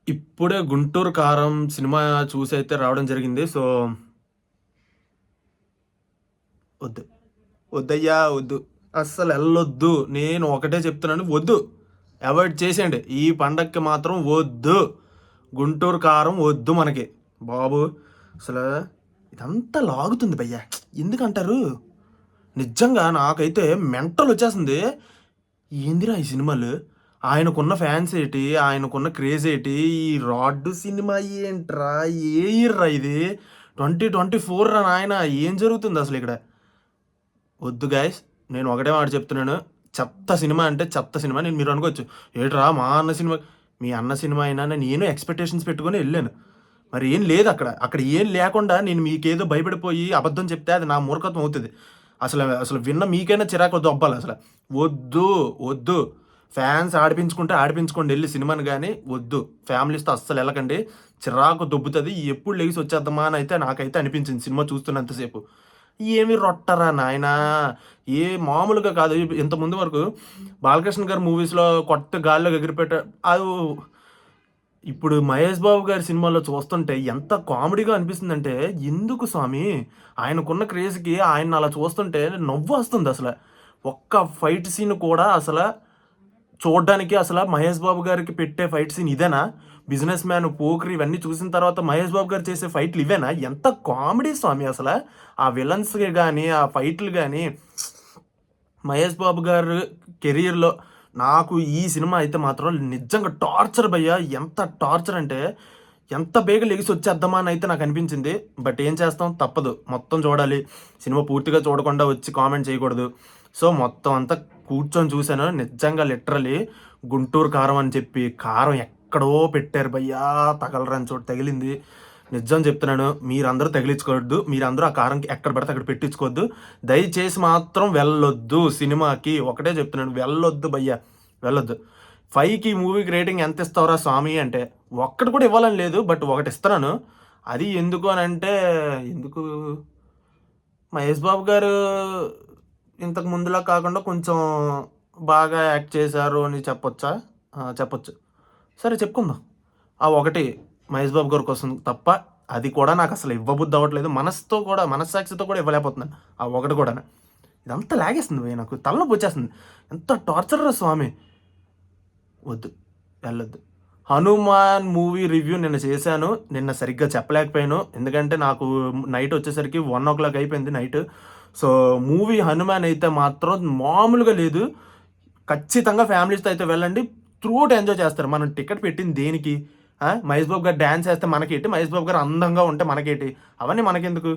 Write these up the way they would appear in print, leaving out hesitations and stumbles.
ఇప్పుడే 'గుంటూరు కారం' సినిమా చూసైతే రావడం జరిగింది. సో, వద్దు. వద్దయ్యా వద్దు. అస్సలెళ్ళొద్దు. నేను ఒకటే చెప్తున్నాను వద్దు. అవాయిడ్ చేసేయండి. ఈ పండక్కి మాత్రం వద్దు. 'గుంటూరు కారం' వద్దు మనకి. బాబు అసలు ఇదంతా లాగుతుంది భయ్యా. ఎందుకంటారు? నిజంగా నాకైతే మెంటలొచ్చేస్తుంది. ఏందిరా ఈ సినిమాలు? ఆయనకున్న ఫ్యాన్స్ ఏటి? ఆయనకున్న క్రేజ్ ఏటి? ఈ 'రాడ్' సినిమా ఏంట్రా? ఏ ఇయర్ రా ఇది? 2024 రా నాయనా! ఏం జరుగుతుందసలిక్కడ? వద్దు గైస్. నేను ఒకటే మాట చెప్తున్నాను. చెత్త సినిమా అంటే చెత్త సినిమా. మీరు అనుకోవచ్చు, ఏట్రా మా అన్న సినిమా మీ అన్న సినిమా అయినా నేను ఎక్స్‌పెక్టేషన్స్ పెట్టుకొని ఎళ్ళాను. మరి ఏం లేదక్కడ. అక్కడ ఏం లేకుండా నేను మీకేదో భయపడిపోయి అబద్ధం చెప్తే అది నా మూర్ఖత్వం అవుతది. అసలు విన్న మీకైనా చిరాకు దొబ్బాలసల. వద్దు. వద్దు. ఫ్యాన్స్ ఆడిపించుకుంటే ఆడిపించుకోండి ఎళ్లి సినిమాని గాని వద్దు. ఫ్యామిలీస్‌తో అస్సలెళ్ళకండి. చిరాకు దొబ్బుతది. ఎప్పుడు లెగిసి వచ్చేద్దామా అని అయితే నాకైతే అనిపించింది సినిమా చూస్తున్నంత సేపు. ఏమి రొట్టరా నాయనా! మామూలుగా కాదు. ఇంతకుముందు వరకు బాలకృష్ణ గారి మూవీస్‌లో కొత్త గాల్లోకి ఎగిరిపెట్ట అవు ఇప్పుడు 'మహేష్ బాబు' గారి సినిమాలో చూస్తుంటే ఎంత కామెడీగా అనిపిస్తుందంటే, ఎందుకు స్వామి? ఆయనకున్న క్రేజ్‌కి ఆయన్ని అలా చూస్తుంటే నవ్వొస్తుందసల. ఒక్క ఫైట్ సీన్ కూడా చూడ్డానికి 'మహేష్ బాబు' గారికి పెట్టే ఫైట్ సీన్ ఇదేనా? 'బిజినెస్ మ్యాన్', 'పోకిరి' ఇవన్నీ చూసిన తర్వాత 'మహేష్ బాబు' గారు చేసే ఫైట్‌లు ఇవేనా? ఎంత కామెడీ స్వామి అసల. ఆ విలన్స్‌కి గాని, ఆ ఫైట్‌లు గాని 'మహేష్ బాబు' గారు కెరియర్‌లో నాకు ఈ సినిమా అయితే మాత్రం నిజంగా టార్చర్ భయ్యా. ఎంత టార్చర్ అంటే, ఎంత బేగ లెగిసొచ్చేద్దామా అని అయితే నాకనిపించింది. బట్ ఏం చేస్తాం తప్పదు. మొత్తం చూడాలి. సినిమా పూర్తిగా చూడకుండా వచ్చి కామెంట్ చేయకూడదు. సో, మొత్తం అంతా కూర్చొని చూసాను. నిజంగా లిటరల్లీ 'గుంటూరు కారం' అని చెప్పి కారం ఎక్కడో పెట్టారు భయ్యా. తగలరాని చోట తగిలింది. నిజం చెప్తున్నాను. మీరందరూ తగిలించుకోవద్దు. మీరందరూ ఆ కారంకి ఎక్కడ పడితే అక్కడ పెట్టించుకోవద్దు. దయచేసి మాత్రం వెళ్ళొద్దు సినిమాకి. ఒకటే చెప్తున్నాను. వెళ్ళొద్దు భయ్యా. వెళ్ళొద్దు. 5కి మూవీకి రేటింగ్ ఎంత ఇస్తావురా స్వామి అంటే, ఒక్కటి కూడా ఇవ్వాలని లేదు. బట్ ఒకటి ఇస్తున్నాను. అది ఎందుకు అనంటే, ఎందుకు మహేష్ బాబు గారు ఇంతకు ముందులా కాకుండా కొంచెం బాగా యాక్ట్ చేశారు అని చెప్పొచ్చా? చెప్పొచ్చు. సరే చెప్పుకుందాం. ఆ ఒకటి మహేష్ బాబు గారి కోసం తప్ప అది కూడా నాకసలు ఇవ్వబుద్ధి అవ్వట్లేదు. మనస్సాక్షితో కూడా ఇవ్వలేకపోతున్నాను. ఆ ఒకటి కూడాను. ఇదంతా లాగేస్తుంది భయ్యా నాకు. తలనొప్పొచ్చేస్తుంది. ఎంత టార్చర్‌రా స్వామి. వద్దు. వెళ్ళొద్దు. 'హనుమాన్' మూవీ రివ్యూ నిన్న చేశాను. నిన్న సరిగ్గా చెప్పలేకపోయాను. ఎందుకంటే నాకు నైట్ వచ్చేసరికి 1:00 అయిపోయింది నైట్. సో, మూవీ 'హనుమాన్' అయితే మాత్రం మామూలుగా లేదు. ఖచ్చితంగా ఫ్యామిలీస్‌తో అయితే వెళ్ళండి. త్రూఅవుట్ ఎంజాయ్ చేస్తారు. మనం టికెట్ పెట్టింది దేనికి? మహేష్ బాబు గారు డాన్స్ ఏస్తే మనకేటి? మహేష్ బాబు గారు అందంగా ఉంటే మనకేటి? అవన్నీ మనకెందుకు?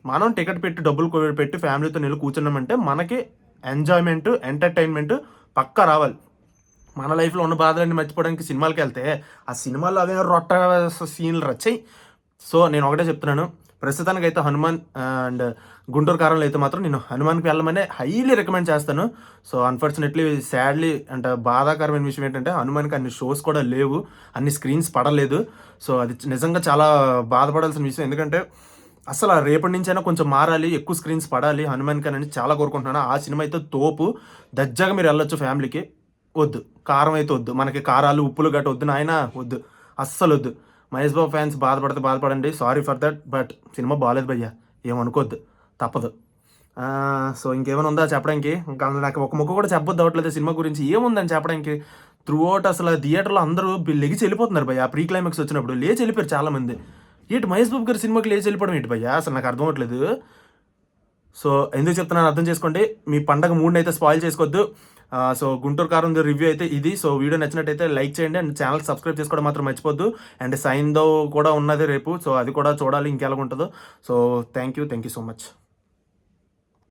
మనం టికెట్ పెట్టి డబ్బులు పెట్టి ఫ్యామిలీతోనెళ్లి కూర్చున్నామంటే మనకి ఎంజాయ్‌మెంట్, ఎంటర్‌టైన్‌మెంట్ పక్కా రావాలి. మన లైఫ్‌లో ఉన్న బాధలన్నీ మర్చిపోవడానికి సినిమాలకెళ్తే, ఆ సినిమాల్లో అవే రొట్ట సీన్‌లు రచ్చయి. సో, నేను ఒకటే చెప్తున్నాను. ప్రస్తుతానికైతే 'హనుమాన్' అండ్ 'గుంటూరు కారంలో' అయితే మాత్రం నేను 'హనుమాన్‌కి' వెళ్ళమనే హైలీ రికమెండ్ చేస్తాను. సో, అన్‌ఫార్చునేట్‌లీ సాడ్‌లీ అంటే బాధాకరమైన విషయం ఏంటంటే 'హనుమాన్‌కి' అన్ని షోస్ కూడా లేవు. అన్ని స్క్రీన్స్ పడలేదు. సో, అది నిజంగా చాలా బాధపడాల్సిన విషయం. ఎందుకంటే అసల రేపటి నుంచైనా కొంచెం మారాలి. ఎక్కువ స్క్రీన్స్ పడాలి 'హనుమాన్‌కి' అని చాలా కోరుకుంటున్నాను. ఆ సినిమా అయితే తోపు. దర్జాగా మీరెళ్ళొచ్చు ఫ్యామిలీకి. వద్దు. కారం అయితే వద్దు. మనకి కారాలు, ఉప్పులు గట్ట వద్దు నాయనా వద్దు. అస్సలొద్దు. మహేష్ బాబు ఫ్యాన్స్ బాధపడితే బాధపడండి. Sorry for that. But cinema బాలేదు భయ్యా. ఏమనుకోద్దు. తప్పదు. సో, ఇంకేమైనా ఉందా చెప్పడానికి? ఇంకా నాకు ఒక ముక్క కూడా చెప్పబుద్ధి అవ్వట్లేదు సినిమా గురించి. ఏముందని చెప్పడానికి? త్రూ ఔట్ అసలు థియేటర్‌లో అందరూ లెగిసి ఎళ్ళిపోతున్నారు భయ్యా. ప్రీ క్లైమాక్స్ వచ్చినప్పుడు. లేచి ఎళ్ళిపోయారు చాలామంది. ఏంటి మహేష్ బాబు గారి సినిమాకి లేచి ఎళ్ళిపోవడం ఏంటి భయ్యా? అసలు నాకు అర్థం అవ్వట్లేదు. సో, ఎందుకు చెప్తున్నానో అర్థం చేసుకోండి. మీ పండగ మూడ్‌నైతే స్పాయిల్ చేసుకోవద్దు. సో, 'గుంటూరు కారం'ది రివ్యూ అయితే ఇది. సో, వీడియో నచ్చినట్టయితే లైక్ చేయండి. అండ్ ఛానెల్‌కి సబ్స్క్రైబ్ చేసుకోవడం మాత్రం మర్చిపోద్దు. అండ్ సైన్‌దో కూడా ఉన్నది రేపు. సో, అది కూడా చూడాలి ఇంకెలాగుంటదో. So, thank you so much.